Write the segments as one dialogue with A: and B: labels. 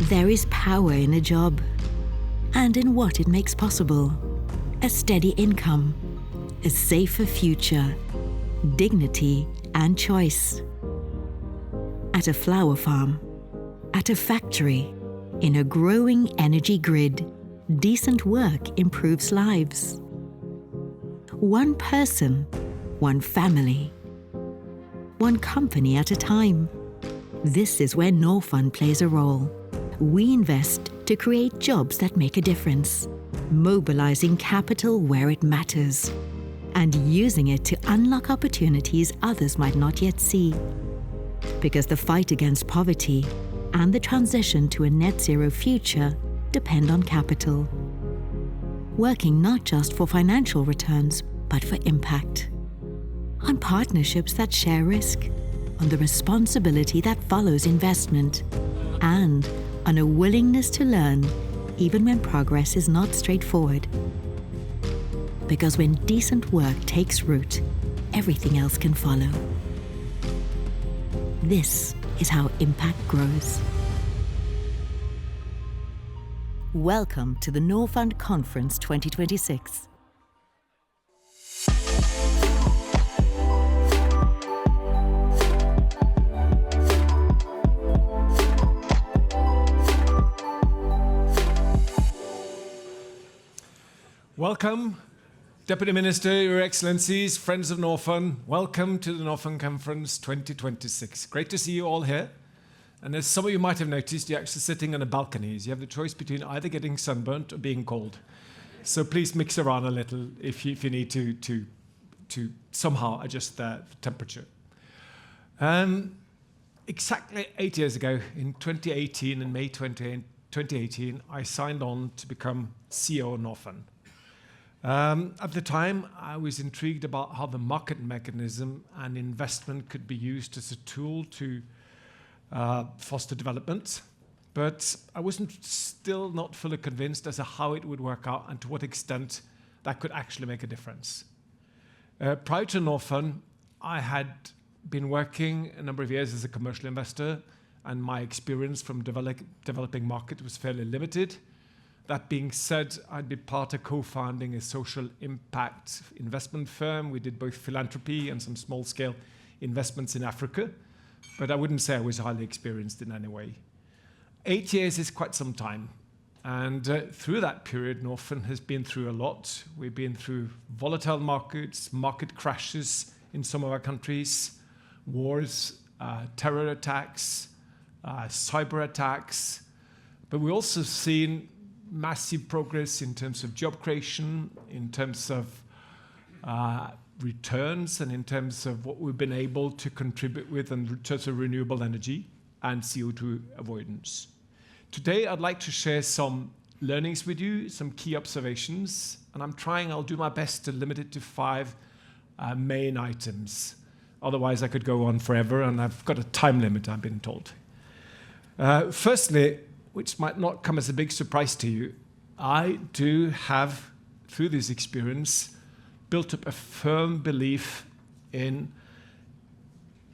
A: There is power in a job and in what it makes possible. A steady income, a safer future, dignity and choice. At a flower farm, at a factory, in a growing energy grid, decent work improves lives. One person, one family, one company at a time. This is where Norfund plays a role. We invest to create jobs that make a difference, mobilizing capital where it matters, and using it to unlock opportunities others might not yet see. Because the fight against poverty and the transition to a net zero future depend on capital. Working not just for financial returns, but for impact. On partnerships that share risk, on the responsibility that follows investment, and on a willingness to learn even when progress is not straightforward. Because when decent work takes root, everything else can follow. This is how impact grows. Welcome to the Norfund Conference 2026.
B: Welcome, Deputy Minister, Your Excellencies, friends of Norfund. Welcome to the Norfund Conference 2026. Great to see you all here. And as some of you might have noticed, you're actually sitting on the balconies. You have the choice between either getting sunburnt or being cold. So please mix around a little if you need to somehow adjust the temperature. Exactly 8 years ago, in 2018, in May 2018, I signed on to become CEO of Norfund. At the time, I was intrigued about how the market mechanism and investment could be used as a tool to foster development, but I wasn't still not fully convinced as to how it would work out and to what extent that could actually make a difference. Prior to Norfund, I had been working a number of years as a commercial investor, and my experience from developing market was fairly limited. That being said, I'd be part of co-founding a social impact investment firm. We did both philanthropy and some small-scale investments in Africa, but I wouldn't say I was highly experienced in any way. 8 years is quite some time, and through that period, Norfund has been through a lot. We've been through volatile markets, market crashes in some of our countries, wars, terror attacks, cyber attacks, but we've also seen massive progress in terms of job creation, in terms of returns, and in terms of what we've been able to contribute with in terms of renewable energy and CO2 avoidance. Today, I'd like to share some learnings with you, some key observations, and I'll do my best to limit it to 5 main items. Otherwise, I could go on forever, and I've got a time limit, I've been told. Firstly, which might not come as a big surprise to you, I do have, through this experience, built up a firm belief in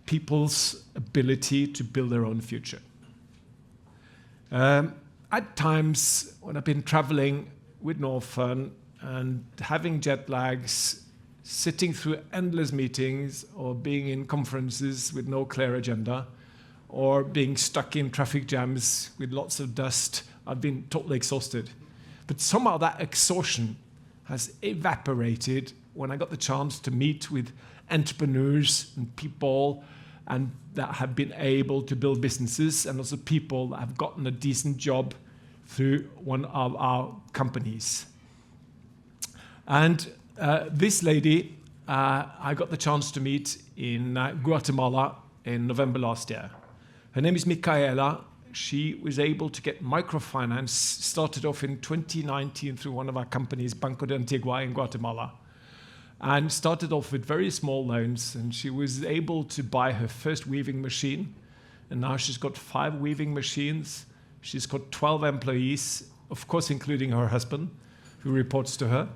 B: people's ability to build their own future. At times, when I've been traveling with Norfund and having jet lags, sitting through endless meetings or being in conferences with no clear agenda, or being stuck in traffic jams with lots of dust, I've been totally exhausted. But somehow that exhaustion has evaporated when I got the chance to meet with entrepreneurs and people and that have been able to build businesses, and also people that have gotten a decent job through one of our companies. And this lady, I got the chance to meet in Guatemala in November last year. Her name is Micaela. She was able to get microfinance, started off in 2019 through one of our companies, Banco de Antigua in Guatemala, and started off with very small loans, and she was able to buy her first weaving machine, and now she's got 5 weaving machines. She's got 12 employees, of course including her husband, who reports to her,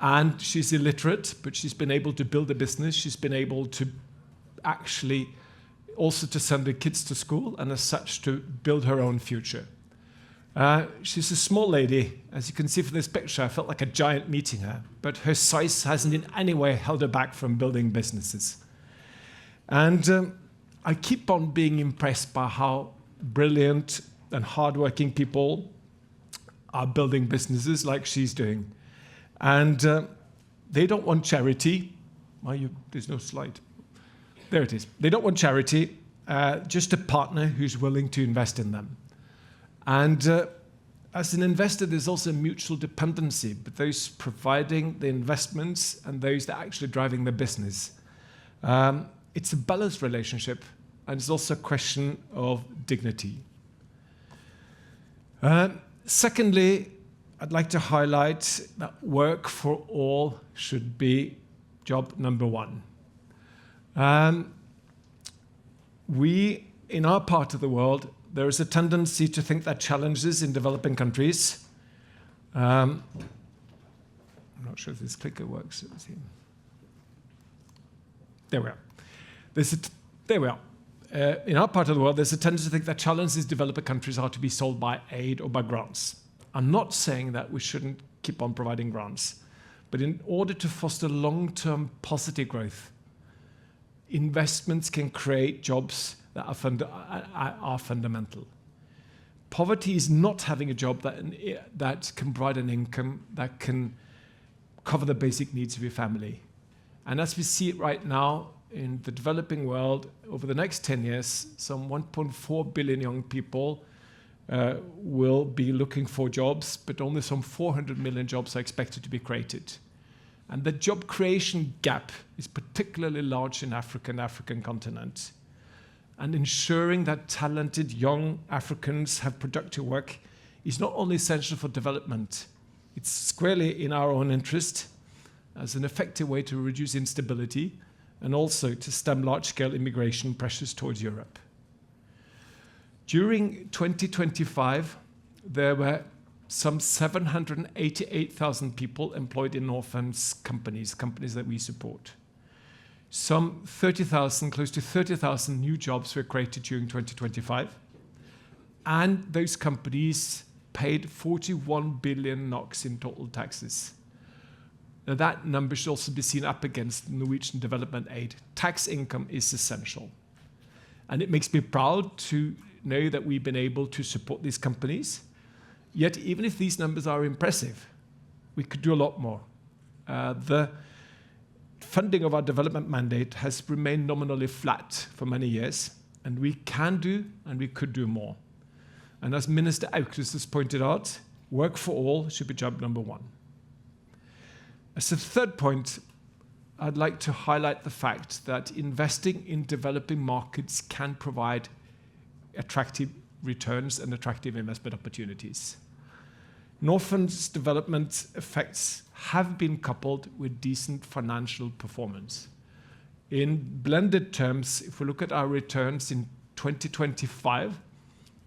B: and she's illiterate, but she's been able to build a business. She's been able to actually also to send the kids to school, and as such to build her own future. She's a small lady. As you can see from this picture, I felt like a giant meeting her, but her size hasn't in any way held her back from building businesses. And I keep on being impressed by how brilliant and hardworking people are building businesses like she's doing. And they don't want charity. There's no slide. There it is. They don't want charity, just a partner who's willing to invest in them. And as an investor, there's also mutual dependency, but those providing the investments and those that are actually driving the business. It's a balanced relationship, and it's also a question of dignity. Secondly, I'd like to highlight that work for all should be job number one. In our part of the world, there is a tendency to think that challenges in developing countries. I'm not sure if this clicker works. There we are. There we are. In our part of the world, there's a tendency to think that challenges in developing countries are to be solved by aid or by grants. I'm not saying that we shouldn't keep on providing grants, but in order to foster long-term positive growth, investments can create jobs that are fundamental. Poverty is not having a job that can provide an income that can cover the basic needs of your family. And as we see it right now in the developing world, over the next 10 years, some 1.4 billion young people will be looking for jobs, but only some 400 million jobs are expected to be created. And the job creation gap is particularly large in Africa and African continent. And ensuring that talented young Africans have productive work is not only essential for development, it's squarely in our own interest as an effective way to reduce instability and also to stem large-scale immigration pressures towards Europe. During 2025, there were some 788,000 people employed in Northern's companies that we support. Some 30,000, close to 30,000 new jobs were created during 2025. And those companies paid 41 billion NOK in total taxes. Now that number should also be seen up against Norwegian development aid. Tax income is essential. And it makes me proud to know that we've been able to support these companies. Yet, even if these numbers are impressive, we could do a lot more. The funding of our development mandate has remained nominally flat for many years, and we can do and we could do more. And as Minister Aukrust has pointed out, work for all should be job number one. As a third point, I'd like to highlight the fact that investing in developing markets can provide attractive returns and attractive investment opportunities. Northern's development effects have been coupled with decent financial performance. In blended terms, if we look at our returns in 2025,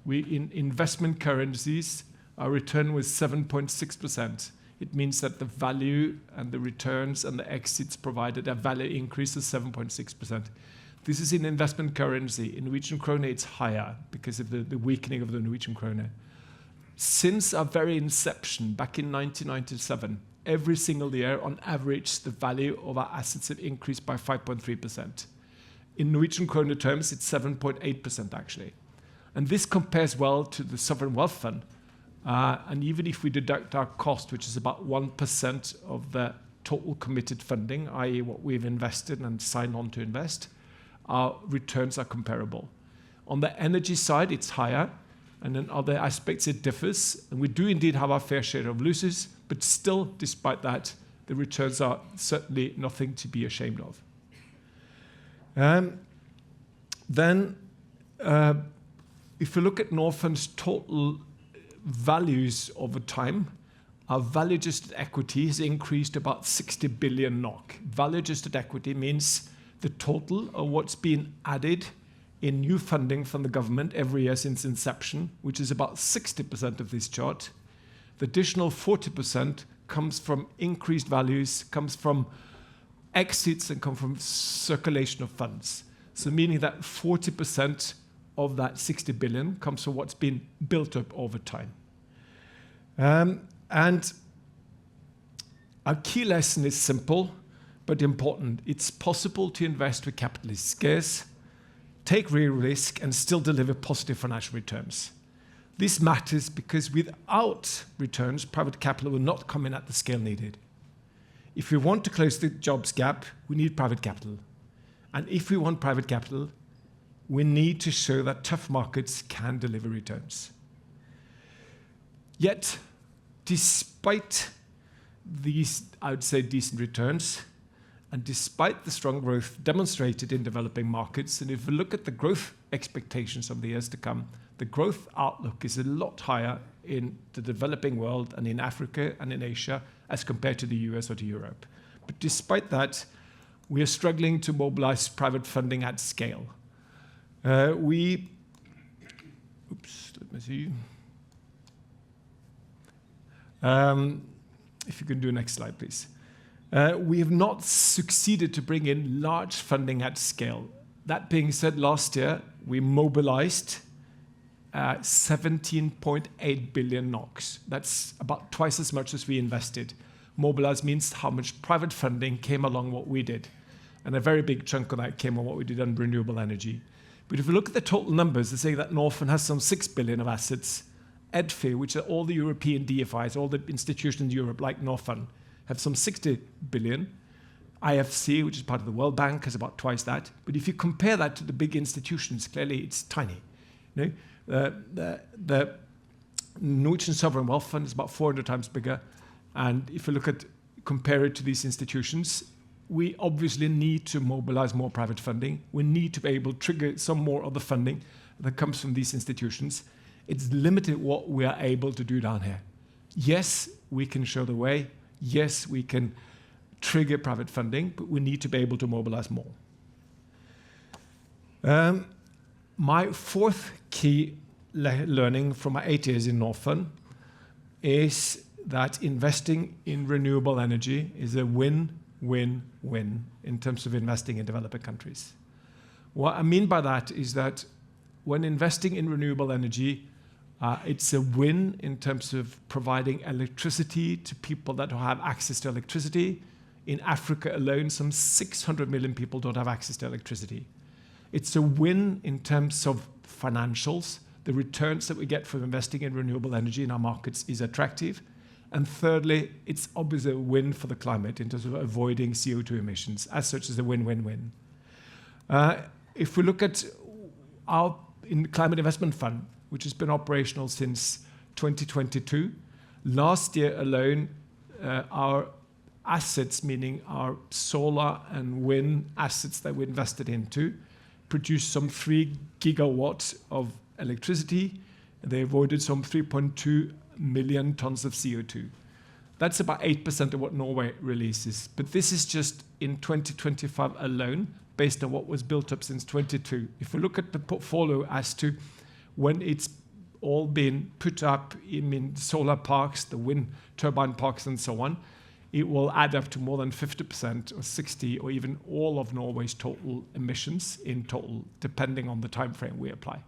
B: in investment currencies, our return was 7.6%. It means that the value and the returns and the exits provided a value increase of 7.6%. This is in investment currency. In Norwegian krone, it's higher because of the weakening of the Norwegian krone. Since our very inception, back in 1997, every single year, on average, the value of our assets have increased by 5.3%. In Norwegian krone terms, it's 7.8% actually. And this compares well to the Sovereign Wealth Fund. And even if we deduct our cost, which is about 1% of the total committed funding, i.e. what we've invested and signed on to invest, our returns are comparable. On the energy side, it's higher, and in other aspects it differs. And we do indeed have our fair share of losses, but still, despite that, the returns are certainly nothing to be ashamed of. If you look at Northern's total values over time, our value-adjusted equity has increased about 60 billion NOK. Value-adjusted equity means the total of what's been added in new funding from the government every year since inception, which is about 60% of this chart. The additional 40% comes from increased values, comes from exits, and come from circulation of funds. So meaning that 40% of that 60 billion comes from what's been built up over time. And our key lesson is simple but important. It's possible to invest where capital is scarce, take real risk, and still deliver positive financial returns. This matters because without returns, private capital will not come in at the scale needed. If we want to close the jobs gap, we need private capital. And if we want private capital, we need to show that tough markets can deliver returns. Yet, despite these, I would say, decent returns, and despite the strong growth demonstrated in developing markets, and if we look at the growth expectations of the years to come, the growth outlook is a lot higher in the developing world and in Africa and in Asia as compared to the US or to Europe. But despite that, we are struggling to mobilize private funding at scale. Let me see. If you can do next slide, please. We have not succeeded to bring in large funding at scale. That being said, last year we mobilized 17.8 billion NOK. That's about twice as much as we invested. Mobilize means how much private funding came along what we did. And a very big chunk of that came on what we did on renewable energy. But if we look at the total numbers, they say that Norfund has some 6 billion of assets. EDFI, which are all the European DFIs, all the institutions in Europe like Norfund, have some 60 billion. IFC, which is part of the World Bank, has about twice that. But if you compare that to the big institutions, clearly it's tiny. You know, the Norwegian Sovereign Wealth Fund is about 400 times bigger. And if you look at, compare it to these institutions, we obviously need to mobilize more private funding. We need to be able to trigger some more of the funding that comes from these institutions. It's limited what we are able to do down here. Yes, we can show the way. Yes, we can trigger private funding, but we need to be able to mobilize more. My fourth key learning from my 8 years in Norfund is that investing in renewable energy is a win-win-win in terms of investing in developing countries. What I mean by that is that when investing in renewable energy, it's a win in terms of providing electricity to people that don't have access to electricity. In Africa alone, some 600 million people don't have access to electricity. It's a win in terms of financials. The returns that we get from investing in renewable energy in our markets is attractive. And thirdly, it's obviously a win for the climate in terms of avoiding CO2 emissions. As such, it's a win-win-win. If we look at our Climate Investment Fund, which has been operational since 2022, last year alone, our assets, meaning our solar and wind assets that we invested into, produced some 3 gigawatts of electricity. They avoided some 3.2 million tons of CO2. That's about 8% of what Norway releases. But this is just in 2025 alone, based on what was built up since 22. If we look at the portfolio as to when it's all been put up in solar parks, the wind turbine parks and so on, it will add up to more than 50% or 60 or even all of Norway's total emissions in total, depending on the time frame we apply.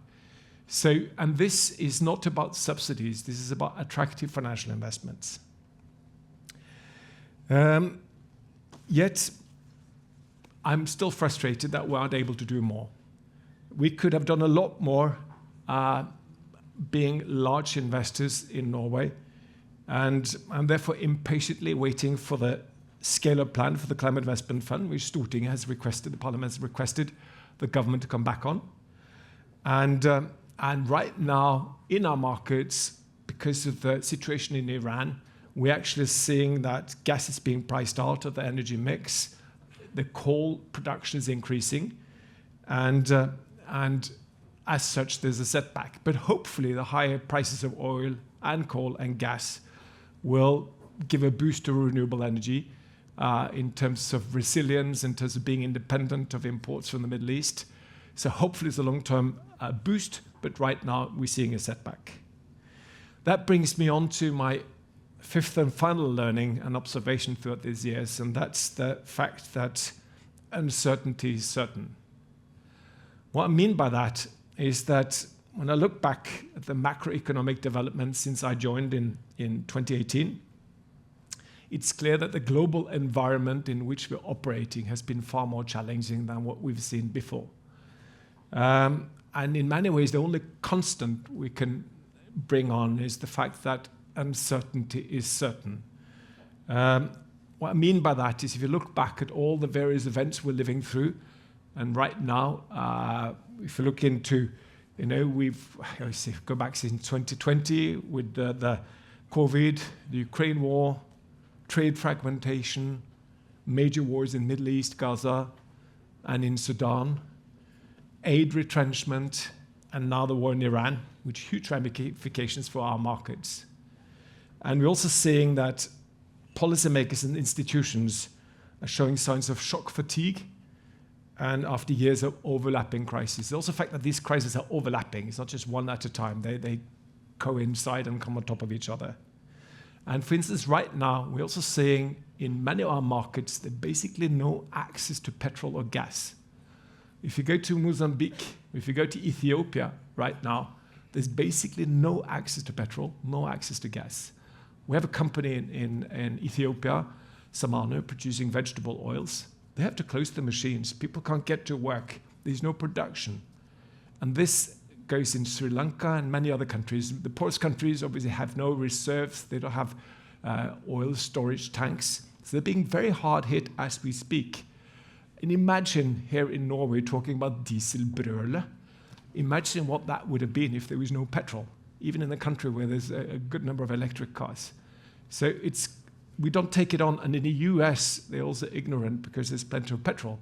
B: So, and this is not about subsidies, this is about attractive financial investments. Yet, I'm still frustrated that we aren't able to do more. We could have done a lot more being large investors in Norway, and I'm therefore impatiently waiting for the scale-up plan for the Climate Investment Fund, which Stortinget has requested, the Parliament has requested the government to come back on. And right now, in our markets, because of the situation in Iran, we're actually seeing that gas is being priced out of the energy mix. The coal production is increasing, and as such, there's a setback. But hopefully, the higher prices of oil and coal and gas will give a boost to renewable energy in terms of resilience, in terms of being independent of imports from the Middle East. So hopefully, it's a long-term boost, but right now, we're seeing a setback. That brings me on to my fifth and final learning and observation throughout these years, and that's the fact that uncertainty is certain. What I mean by that is that when I look back at the macroeconomic development since I joined in 2018, it's clear that the global environment in which we're operating has been far more challenging than what we've seen before. And in many ways, the only constant we can bring on is the fact that uncertainty is certain. What I mean by that is if you look back at all the various events we're living through, and right now, if you look into, go back since 2020 with the COVID, the Ukraine war, trade fragmentation, major wars in Middle East, Gaza, and in Sudan, aid retrenchment, and now the war in Iran, with huge ramifications for our markets. And we're also seeing that policymakers and institutions are showing signs of shock fatigue, and after years of overlapping crises. There's also the fact that these crises are overlapping. It's not just one at a time. They coincide and come on top of each other. And for instance, right now, we're also seeing in many of our markets, there's basically no access to petrol or gas. If you go to Mozambique, if you go to Ethiopia right now, there's basically no access to petrol, no access to gas. We have a company in Ethiopia, Samano, producing vegetable oils. They have to close the machines. People can't get to work. There's no production. And this goes in Sri Lanka and many other countries. The poorest countries obviously have no reserves. They don't have oil storage tanks. So they're being very hard hit as we speak. And imagine here in Norway talking about dieselbrølet. Imagine what that would have been if there was no petrol, even in a country where there's a good number of electric cars. So we don't take it on. And in the US, they're also ignorant because there's plenty of petrol.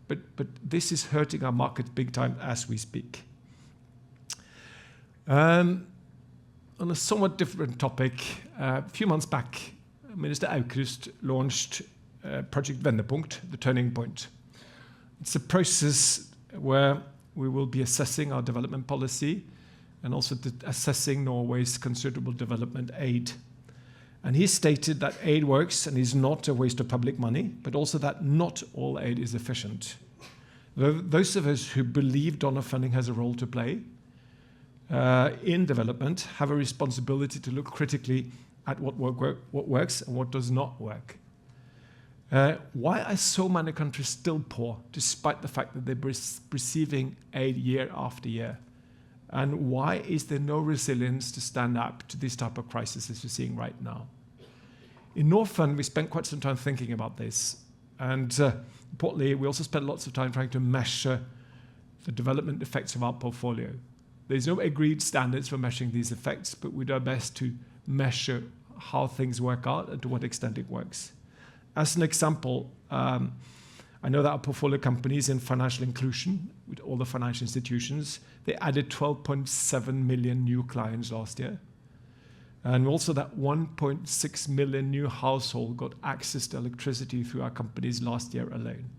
B: But this is hurting our market big time as we speak. On a somewhat different topic, a few months back, Minister Aukrust launched Project Vendepunkt, the turning point. It's a process where we will be assessing our development policy and also assessing Norway's considerable development aid. And he stated that aid works and is not a waste of public money, but also that not all aid is efficient. Those of us who believe donor funding has a role to play in development have a responsibility to look critically at what works and what does not work. Why are so many countries still poor, despite the fact that they're receiving aid year after year? And why is there no resilience to stand up to this type of crisis as we're seeing right now? In Norfund, we spent quite some time thinking about this. And importantly, we also spent lots of time trying to measure the development effects of our portfolio. There's no agreed standards for measuring these effects, but we do our best to measure how things work out and to what extent it works. As an example, I know that our portfolio companies in financial inclusion, with all the financial institutions, they added 12.7 million new clients last year. And also that 1.6 million new households got access to electricity through our companies last year alone.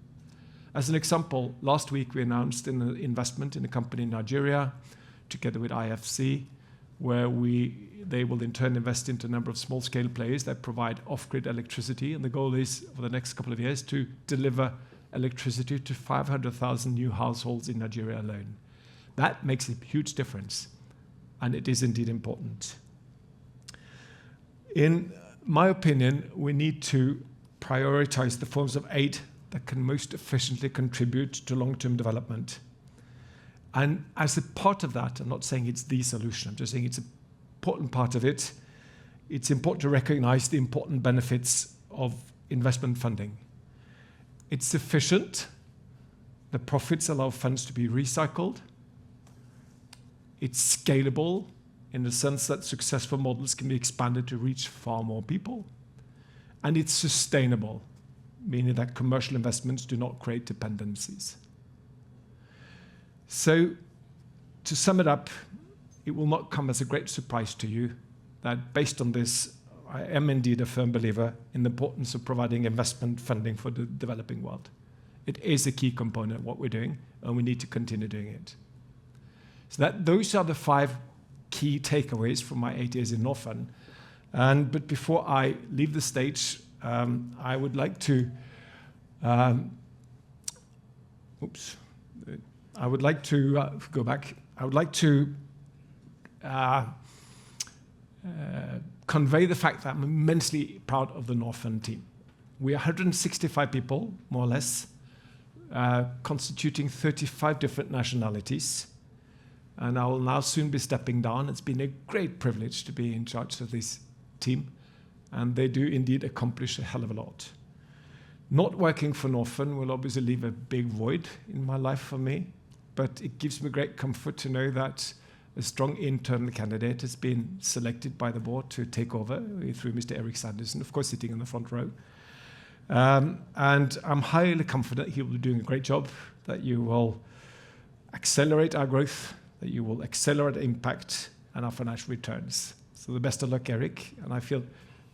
B: As an example, last week we announced an investment in a company in Nigeria, together with IFC, where they will in turn invest into a number of small-scale players that provide off-grid electricity. And the goal is, for the next couple of years, to deliver electricity to 500,000 new households in Nigeria alone. That makes a huge difference, and it is indeed important. In my opinion, we need to prioritize the forms of aid that can most efficiently contribute to long-term development. And as a part of that, I'm not saying it's the solution, I'm just saying it's an important part of it. It's important to recognize the important benefits of investment funding. It's efficient. The profits allow funds to be recycled. It's scalable in the sense that successful models can be expanded to reach far more people. And it's sustainable, meaning that commercial investments do not create dependencies. So, to sum it up, it will not come as a great surprise to you that based on this, I am indeed a firm believer in the importance of providing investment funding for the developing world. It is a key component of what we're doing, and we need to continue doing it. So those are the 5 key takeaways from my 8 years in Norfund. But before I leave the stage, I would like to go back. I would like to convey the fact that I'm immensely proud of the Northern team. We are 165 people, more or less, constituting 35 different nationalities. And I will now soon be stepping down. It's been a great privilege to be in charge of this team. And they do indeed accomplish a hell of a lot. Not working for Northern will obviously leave a big void in my life for me, but it gives me great comfort to know that a strong internal candidate has been selected by the board to take over through Mr. Eric Sanderson, of course, sitting in the front row. And I'm highly confident he will be doing a great job, that you will accelerate our growth, that you will accelerate impact and our financial returns. So the best of luck, Eric, and I feel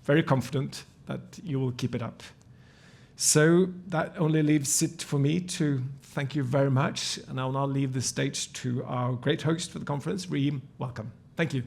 B: very confident that you will keep it up. So that only leaves it for me to thank you very much, and I'll now leave the stage to our great host for the conference, Reem. Welcome. Thank you.